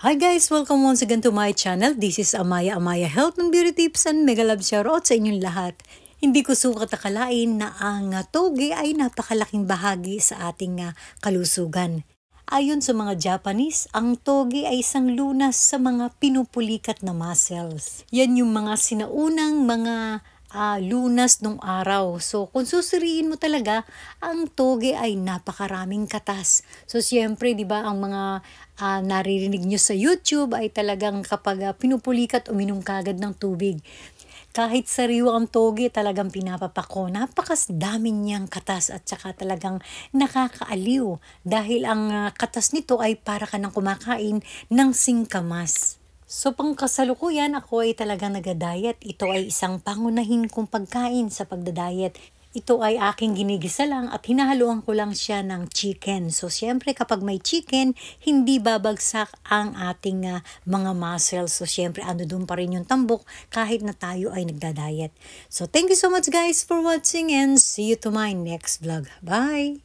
Hi guys! Welcome once again to my channel. This is Amaya Health and Beauty Tips and mega love shoutout sa inyong lahat. Hindi ko sukat akalain na ang toge ay napakalaking bahagi sa ating kalusugan. Ayon sa mga Japanese, ang toge ay isang lunas sa mga pinupulikat na muscles. Yan yung mga sinaunang mga lunas nung araw. So, kung susuriin mo talaga, ang toge ay napakaraming katas. So, siyempre, di ba, ang mga naririnig nyo sa YouTube ay talagang kapag pinupulikat, uminom kagad ng tubig. Kahit sariwa ang toge, talagang pinapapako. Napakadami niyang katas at saka talagang nakakaaliw. Dahil ang katas nito ay para ka nang kumakain ng singkamas. So pangkasalukuyan ako ay talagang nagda-diet. Ito ay isang pangunahin kong pagkain sa pagda-diet. Ito ay aking ginigisa lang at hinahaluan ko lang siya ng chicken. So siyempre kapag may chicken, hindi babagsak ang ating mga muscles. So siyempre ano doon pa rin yung tambok kahit na tayo ay nagda-diet. So thank you so much guys for watching and see you to my next vlog. Bye!